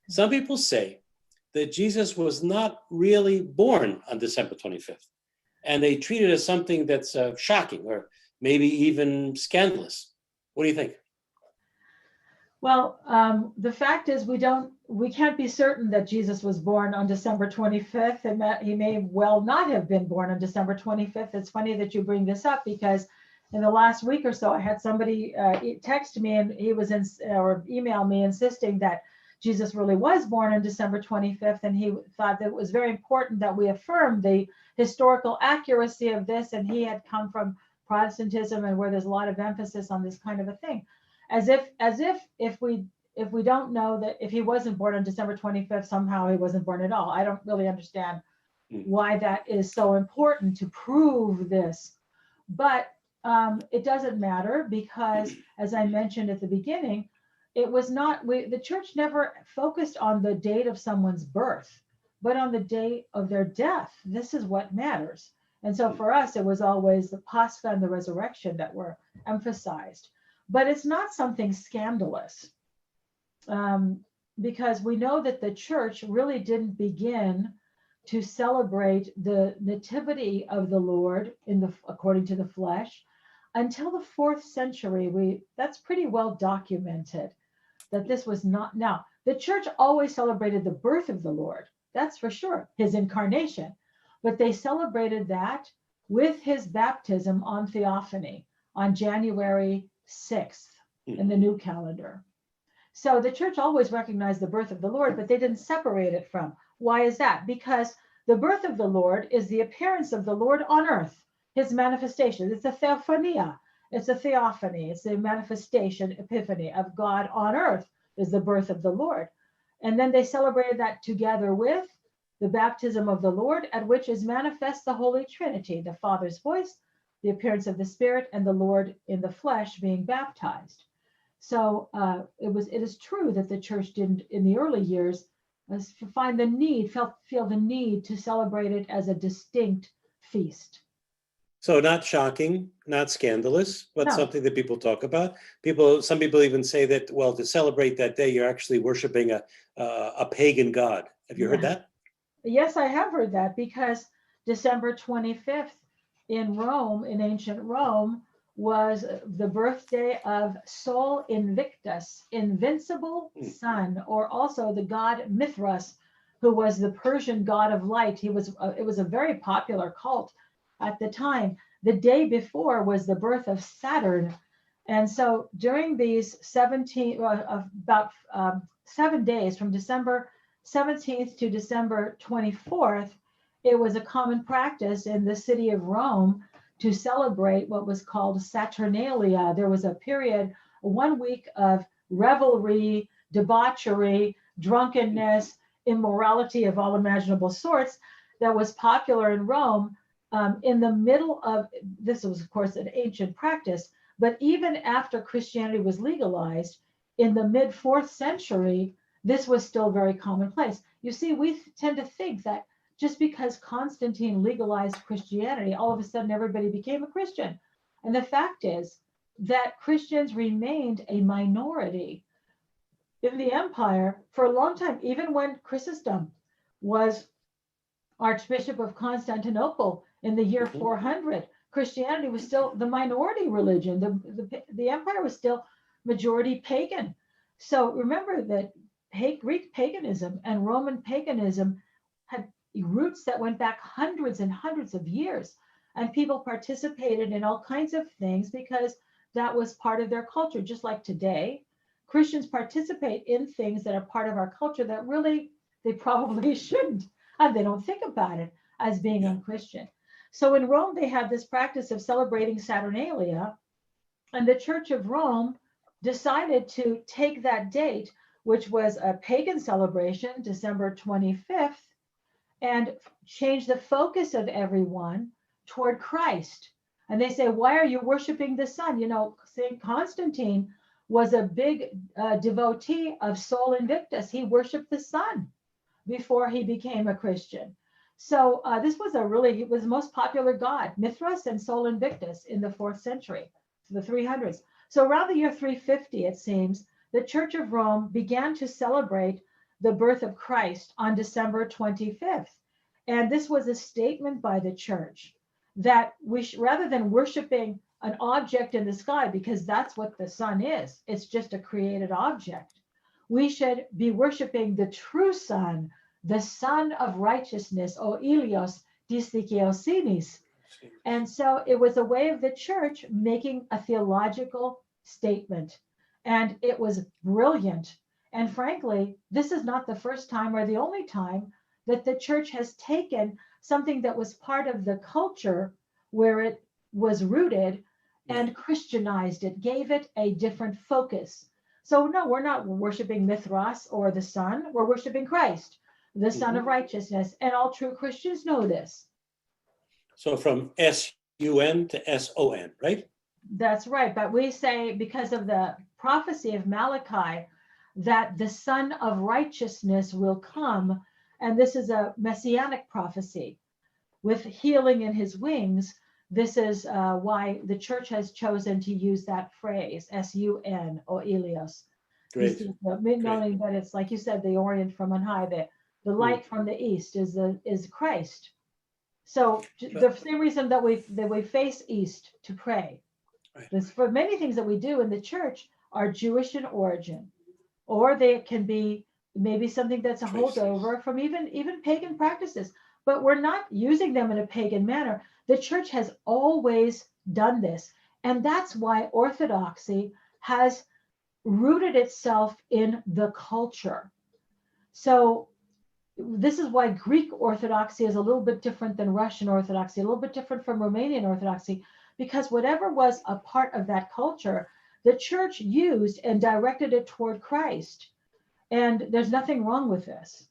Some people say that Jesus was not really born on December 25th, and they treat it as something that's shocking or maybe even scandalous. What do you think? Well, the fact is we can't be certain that Jesus was born on December 25th, and that he may well not have been born on December 25th. It's funny that you bring this up, because in the last week or so, I had somebody text me, and he was or email me insisting that Jesus really was born on December 25th, and he thought that it was very important that we affirm the historical accuracy of this, and he had come from Protestantism, and where there's a lot of emphasis on this kind of a thing. As if we don't know that if he wasn't born on December 25th, somehow he wasn't born at all. I don't really understand why that is so important to prove this. But it doesn't matter, because, as I mentioned at the beginning, it was not, the church never focused on the date of someone's birth, but on the date of their death. This is what matters. And so for us, it was always the Pascha and the resurrection that were emphasized. But it's not something scandalous, because we know that the church really didn't begin to celebrate the nativity of the Lord according to the flesh until the 4th century. That's pretty well documented, that this was not. Now, the church always celebrated the birth of the Lord, that's for sure, his incarnation, but they celebrated that with his baptism on Theophany on January 6th in the new calendar. So the church always recognized the birth of the Lord, but they didn't separate it from. Why is that? Because the birth of the Lord is the appearance of the Lord on earth, his manifestation. It's a theophania. It's a theophany. It's a manifestation, epiphany of God on earth is the birth of the Lord. And then they celebrated that together with the baptism of the Lord, at which is manifest the Holy Trinity, the Father's voice, the appearance of the Spirit, and the Lord in the flesh being baptized. So it is true that the church didn't, in the early years, feel the need to celebrate it as a distinct feast. So not shocking, not scandalous, but something that people talk about. Some people even say that, well, to celebrate that day, you're actually worshiping a pagan god. Have you heard that? Yes, I have heard that, because December 25th in Rome, in ancient Rome, was the birthday of Sol Invictus, invincible sun, or also the god Mithras, who was the Persian god of light. It was a very popular cult at the time. The day before was the birth of Saturn. And so during these 7 days, from December 17th to December 24th, it was a common practice in the city of Rome to celebrate what was called Saturnalia. There was a period, 1 week of revelry, debauchery, drunkenness, immorality of all imaginable sorts that was popular in Rome. In the middle of this was, of course, an ancient practice, but even after Christianity was legalized in the mid 4th century, this was still very commonplace. You see, we tend to think that just because Constantine legalized Christianity, all of a sudden everybody became a Christian. And the fact is that Christians remained a minority in the empire for a long time. Even when Chrysostom was Archbishop of Constantinople in the year 400, Christianity was still the minority religion. The empire was still majority pagan. So remember that Greek paganism and Roman paganism had roots that went back hundreds and hundreds of years, and people participated in all kinds of things because that was part of their culture. Just like today, Christians participate in things that are part of our culture that really they probably shouldn't, and they don't think about it as being unchristian. So in Rome, they had this practice of celebrating Saturnalia, and the Church of Rome decided to take that date, which was a pagan celebration, December 25th, and change the focus of everyone toward Christ. And they say, why are you worshiping the sun? You know, St. Constantine was a big devotee of Sol Invictus. He worshiped the sun before he became a Christian. So this was it was the most popular god, Mithras and Sol Invictus in the 4th century, the 300s. So around the year 350, it seems, the Church of Rome began to celebrate the birth of Christ on December 25th. And this was a statement by the church that rather than worshiping an object in the sky, because that's what the sun is, it's just a created object, we should be worshiping the true sun, the sun of righteousness, o ilios dis dikaiosinis. And so it was a way of the church making a theological statement. And it was brilliant. And frankly, this is not the first time or the only time that the church has taken something that was part of the culture where it was rooted and Christianized it, gave it a different focus. So no, we're not worshiping Mithras or the sun. We're worshiping Christ, the Son of Righteousness. And all true Christians know this. So from S-U-N to S-O-N, right? That's right. But we say, because of the prophecy of Malachi, that the Son of Righteousness will come. And this is a messianic prophecy with healing in his wings. This is why the church has chosen to use that phrase, S-U-N, or Ilios. Great. Knowing that it's, like you said, the Orient from on high, the light from the east is Christ. So the same reason that we face east to pray. This, for many things that we do in the church are Jewish in origin, or they can be maybe something that's a holdover from even pagan practices, but we're not using them in a pagan manner. The church has always done this, and that's why Orthodoxy has rooted itself in the culture. So this is why Greek Orthodoxy is a little bit different than Russian Orthodoxy, a little bit different from Romanian Orthodoxy, because whatever was a part of that culture, the church used and directed it toward Christ. And there's nothing wrong with this.